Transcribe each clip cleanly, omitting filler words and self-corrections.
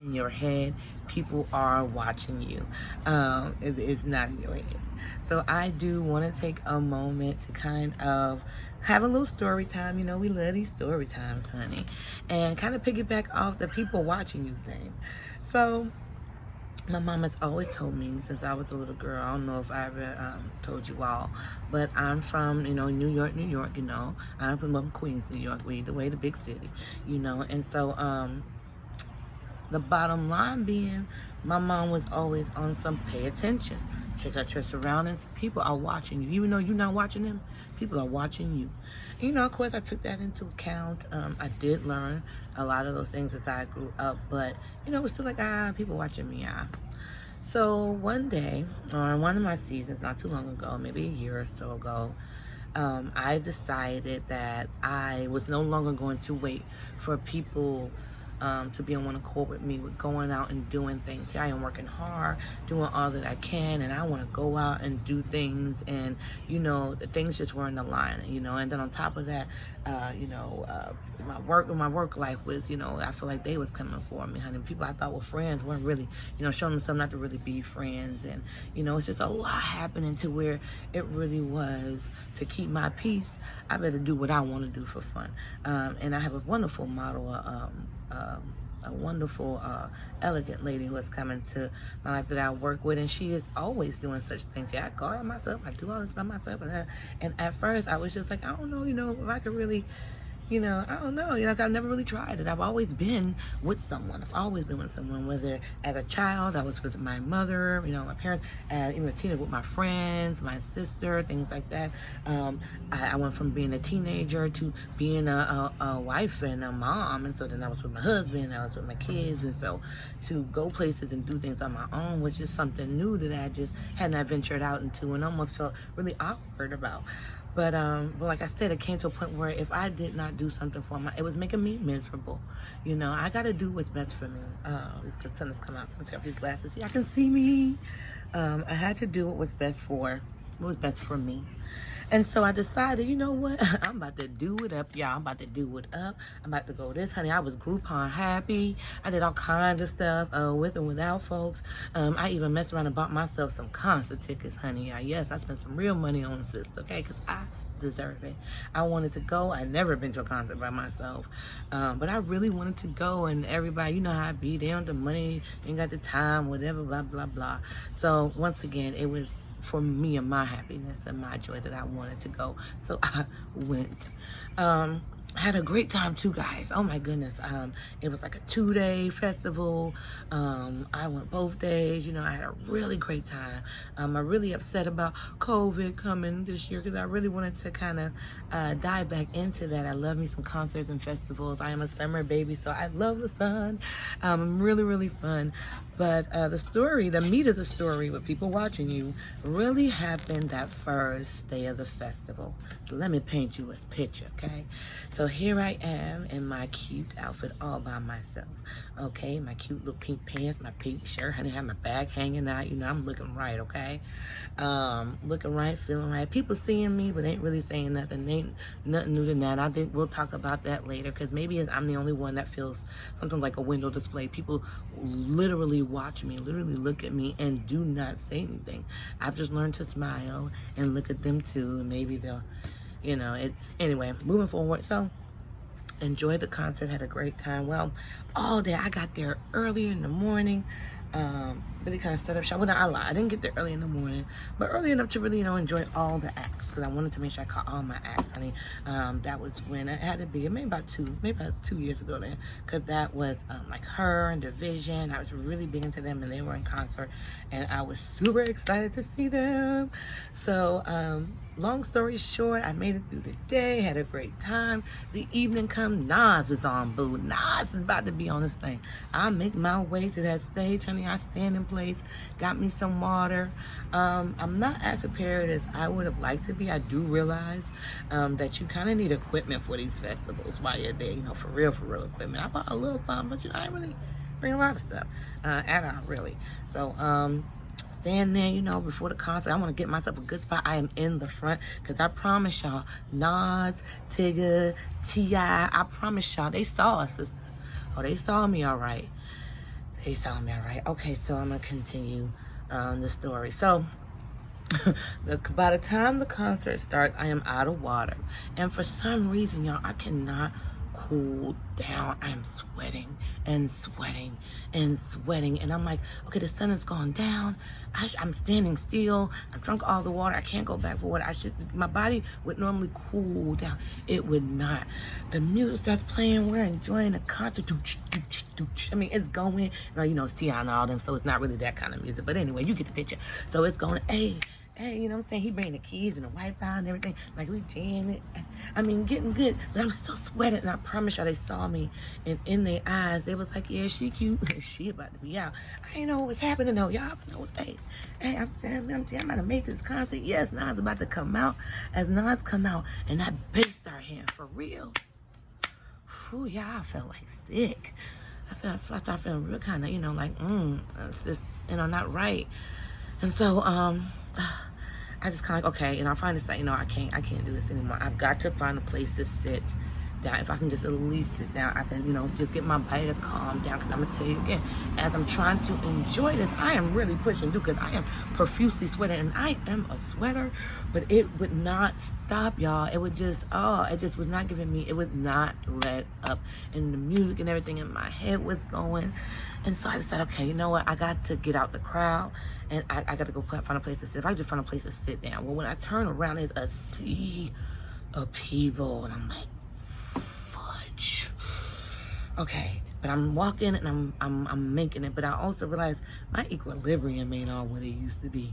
in your head, people are watching you. It's not in your head. So I do want to take a moment to kind of have a little story time. You know, we love these story times, honey, and kind of piggyback off the people watching you thing. So my mom has always told me since I was a little girl. I don't know if I ever told you all, but I'm from, New York, New York. I'm from Queens, New York, the way the big city, and so the bottom line being, my mom was always on some pay attention. Check out your surroundings. People are watching you. Even though you're not watching them, people are watching you. Of course, I took that into account. I did learn a lot of those things as I grew up, but, it was still like, people watching me, So one day, on one of my seasons, not too long ago, maybe a year or so ago, I decided that I was no longer going to wait for people to be on one accord with me with going out and doing things. See, I am working hard, doing all that I can, and I want to go out and do things, and the things just weren't aligning, and then on top of that, my work life was, I feel like they was coming for me, honey. People I thought were friends weren't really, showing themselves not to really be friends, and it's just a lot happening to where it really was to keep my peace. I better do what I want to do for fun, and I have a wonderful model, a wonderful, elegant lady who has come into my life that I work with, and she is always doing such things. Yeah, I guard myself, I do all this by myself, and at first I was just like, I don't know, if I could really, I don't know, I've never really tried it. I've always been with someone. I've always been with someone, whether as a child, I was with my mother, my parents, even a teenager with my friends, my sister, things like that. I went from being a teenager to being a wife and a mom, and so then I was with my husband, I was with my kids, and so to go places and do things on my own was just something new that I just hadn't ventured out into and almost felt really awkward about. But like I said, it came to a point where if I did not do something for it was making me miserable. I got to do what's best for me. This good sun has come out, so I'm take off these glasses so y'all can see me. I had to do what was best for me. And so I decided, you know what? I'm about to do it up, y'all. I'm about to do it up. I'm about to go this, honey. I was Groupon happy. I did all kinds of stuff with and without folks. I even messed around and bought myself some concert tickets, honey. Yes, I spent some real money on the sister, okay? Because I deserve it. I wanted to go. I'd never been to a concert by myself. But I really wanted to go, and everybody, you know how I be. They don't have the money, they ain't got the time, whatever, blah, blah, blah. So once again, it was for me and my happiness and my joy that I wanted to go. So I went. Had a great time too, guys. Oh my goodness. It was like a 2-day festival. I went both days. I had a really great time. I'm really upset about COVID coming this year because I really wanted to kind of dive back into that. I love me some concerts and festivals. I am a summer baby, so I love the sun. Really, really fun. But the meat of the story with people watching you really happened that first day of the festival. So let me paint you a picture, okay? So here I am in my cute outfit all by myself, okay? My cute little pink pants, my pink shirt, honey, I have my bag hanging out. I'm looking right, okay? Looking right, feeling right. People seeing me, but ain't really saying nothing. Ain't nothing new than that. I think we'll talk about that later, because maybe I'm the only one that feels something like a window display. People literally watch me, literally look at me, and do not say anything. I've just learned to smile and look at them too, and maybe they'll, anyway, moving forward. So enjoyed the concert, had a great time. Well, all day, I got there early in the morning. Really kind of set up shop. Well, no, I lied. I didn't get there early in the morning, but early enough to really, enjoy all the acts, because I wanted to make sure I caught all my acts, honey. That was when it had to be, maybe about 2 years ago then, because that was like Her and Division. I was really big into them, and they were in concert, and I was super excited to see them. So, long story short, I made it through the day, had a great time. The evening come, Nas is on, boo. Nas is about to be on this thing. I make my way to that stage, honey. I stand in place, got me some water. I'm not as prepared as I would have liked to be. I do realize that you kind of need equipment for these festivals while you're there, for real equipment. I bought a little something, but I didn't really bring a lot of stuff at all, really. So, stand there, before the concert. I want to get myself a good spot. I am in the front, because I promise y'all, Nas, Tigger, T.I., I promise y'all, they saw us, sister. Oh, they saw me all right. He saw me, all right. Okay, so I'm gonna continue the story. So by the time the concert starts, I am out of water, and for some reason, y'all, I cannot cool down. I am sweating and sweating and sweating, and I'm like, okay, the sun has gone down. I'm standing still. I've drunk all the water. I can't go back for water. My body would normally cool down. It would not. The music that's playing, we're enjoying the concert. I mean, it's going. You know, it's T.I. and all them, so it's not really that kind of music. But anyway, you get the picture. So it's going, hey, you know what I'm saying? He bring the keys and the Wi-Fi and everything. Like, we jamming it. I mean, getting good. But I'm still sweating. And I promise y'all, they saw me. And in their eyes, they was like, yeah, she cute. She about to be out. I didn't know what was happening, though. Y'all know, hey, I'm about to make this concert. Yes, Nas about to come out. As Nas come out, and that bass start hitting for real. Whew, y'all, I felt like sick. I started feeling real kind of, you know, like, it's just, you know, not right. And so, I just kind of like, okay, and I finally said, you know, I can't do this anymore. I've got to find a place to sit down. If I can just at least sit down, I can, you know, just get my body to calm down. Because I'm going to tell you again, as I'm trying to enjoy this, I am really pushing through because I am profusely sweating. And I am a sweater, but it would not stop, y'all. It would just, it just was not giving me, it would not let up. And the music and everything in my head was going. And so I decided, okay, you know what? I got to get out the crowd. And I got to go find a place to sit. If I just find a place to sit down. Well, when I turn around, there's a sea of people. And I'm like, fudge. Okay. But I'm walking and I'm making it. But I also realized my equilibrium ain't all what it used to be.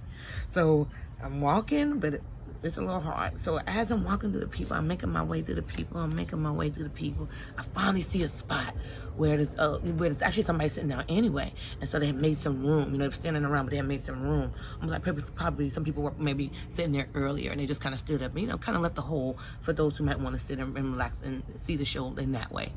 So I'm walking, but it's a little hard. So as I'm walking through the people, I'm making my way through the people. I finally see a spot where there's actually somebody sitting down anyway. And so they have made some room. You know, they're standing around, but they have made some room. I'm like, probably some people were maybe sitting there earlier, and they just kind of stood up, you know, kind of left a hole for those who might want to sit and relax and see the show in that way.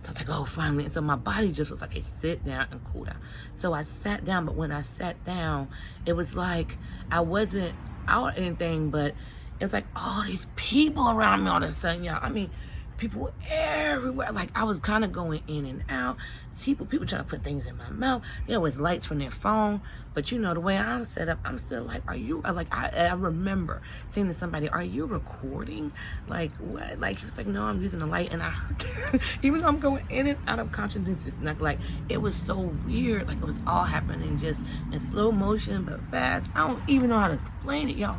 So I was like, oh, finally. And so my body just was like, hey, sit down and cool down. So I sat down, but when I sat down, it was like I wasn't out or anything, but it was like all these people around me all of a sudden, y'all. I mean, people were everywhere. Like, I was kind of going in and out. People trying to put things in my mouth. There was lights from their phone. But you know, the way I'm set up, I'm still like, are you, like, I remember saying to somebody, are you recording? Like, what? Like, he was like, no, I'm using the light. And I heard, even though I'm going in and out of consciousness, it's not like, it was so weird. Like, it was all happening just in slow motion, but fast. I don't even know how to explain it, y'all.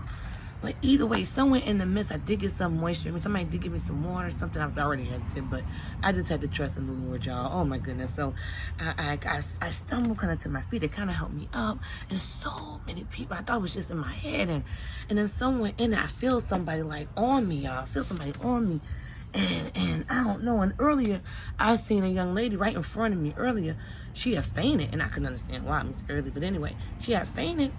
But either way, somewhere in the midst, I did get some moisture. I mean, somebody did give me some water, something I was already hesitant, but I just had to trust in the Lord, y'all. Oh my goodness. So I stumbled kind of to my feet. It kind of helped me up. And so many people, I thought it was just in my head. And then somewhere in it, I feel somebody like on me, y'all. I feel somebody on me. And I don't know. And earlier, I seen a young lady right in front of me earlier. She had fainted, and I couldn't understand why. I mean, it's early, but anyway, she had fainted.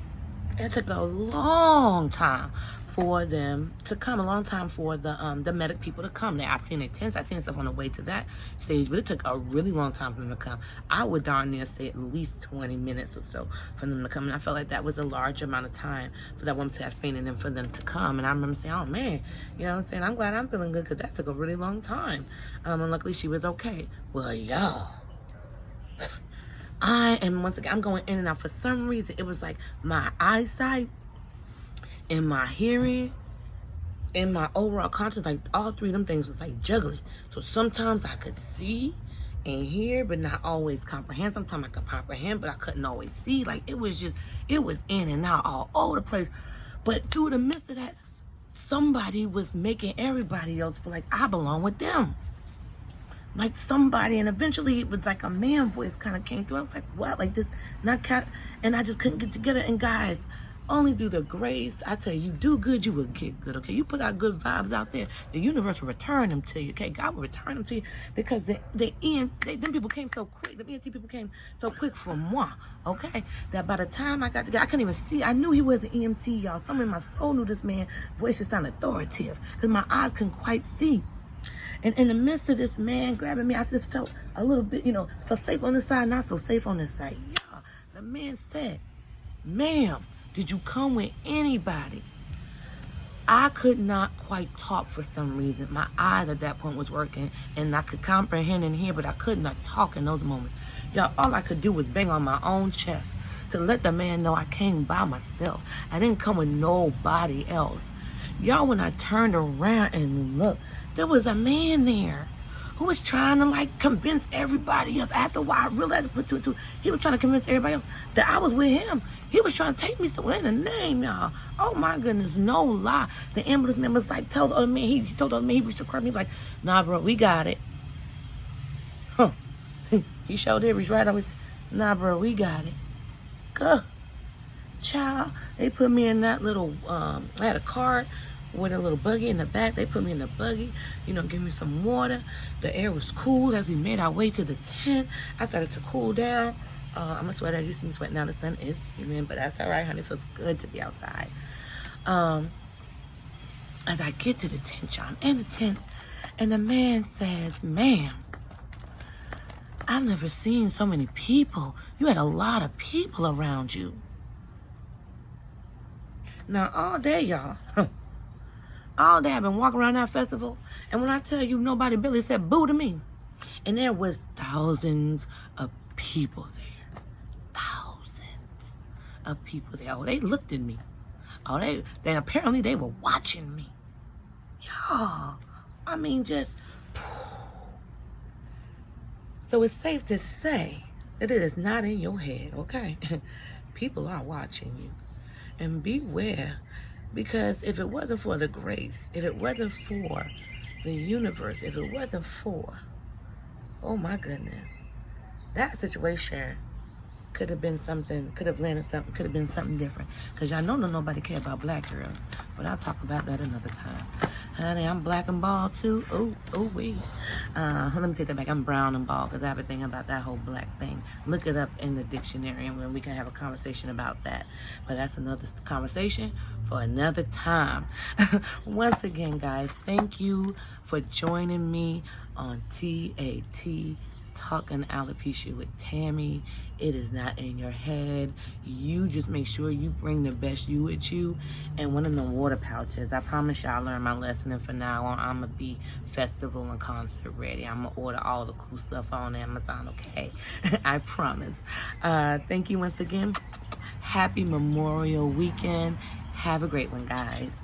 It took a long time for them to come, a long time for the medic people to come. Now, I've seen their tents, I've seen stuff on the way to that stage, but it took a really long time for them to come. I would darn near say at least 20 minutes or so for them to come, and I felt like that was a large amount of time for that woman to have fainted and for them to come. And I remember saying, oh man, you know what I'm saying, I'm glad I'm feeling good because that took a really long time. And luckily she was okay. Well, y'all, once again, I'm going in and out. For some reason, it was like my eyesight and my hearing and my overall conscience, like all three of them things was like juggling. So sometimes I could see and hear, but not always comprehend. Sometimes I could comprehend, but I couldn't always see. Like, it was in and out all over the place. But through the midst of that, somebody was making everybody else feel like I belong with them. Like somebody, and eventually it was like a man voice kind of came through. I was like, what? Like this, not cat, and I just couldn't get together. And guys, only through the grace, I tell you, do good, you will get good, okay? You put out good vibes out there, the universe will return them to you, okay? God will return them to you because them people came so quick. The ENT people came so quick for moi, okay? That by the time I got together, I couldn't even see. I knew he was an EMT, y'all. Something in my soul knew this man voice should sound authoritative because my eyes couldn't quite see. And in the midst of this man grabbing me, I just felt a little bit, you know, felt safe on this side, not so safe on this side. Yeah, the man said, ma'am, did you come with anybody? I could not quite talk for some reason. My eyes at that point was working, and I could comprehend and hear, but I could not talk in those moments. Y'all, all I could do was bang on my own chest to let the man know I came by myself. I didn't come with nobody else. Y'all, when I turned around and looked, there was a man there who was trying to like convince everybody else. After a while, I realized, he was trying to convince everybody else that I was with him. He was trying to take me somewhere in the name, y'all. Oh my goodness, no lie. The ambulance man was like, tell the other man, he told the other man, he reached across me like, nah, bro, we got it. Huh. He showed it, reached right on me. Nah, bro, we got it. Go. Child, they put me in that little, I had a cart with a little buggy in the back. They put me in the buggy, give me some water. The air was cool as we made our way to the tent. I started to cool down. I'm a sweater. You see me sweating now. The sun is, but that's all right, honey. It feels good to be outside. As I get to the tent, y'all, I'm in the tent, and the man says, ma'am, I've never seen so many people. You had a lot of people around you. Now, all day, y'all, all day I've been walking around that festival, and when I tell you nobody barely said boo to me, and there was thousands of people there. Thousands of people there. Oh, they looked at me. Oh, they apparently they were watching me. Y'all, I mean, just... So it's safe to say that it is not in your head, okay? People are watching you. And beware, because if it wasn't for the grace, if it wasn't for the universe, if it wasn't for, oh my goodness, that situation could have been something, could have landed something, could have been something different. Because y'all know nobody care about black girls, but I'll talk about that another time. Honey, I'm black and bald too. Wait. Let me take that back. I'm brown and bald because I have a thing about that whole black thing. Look it up in the dictionary and then we can have a conversation about that. But that's another conversation for another time. Once again, guys, thank you for joining me on TAT, Talking Alopecia with Tammy. It is not in your head. You just make sure you bring the best you with you and one of them water pouches. I promise y'all I learned my lesson, and from now on I'm gonna be festival and concert ready. I'm gonna order all the cool stuff on Amazon, okay? I promise. Thank you once again. Happy Memorial Weekend. Have a great one, guys.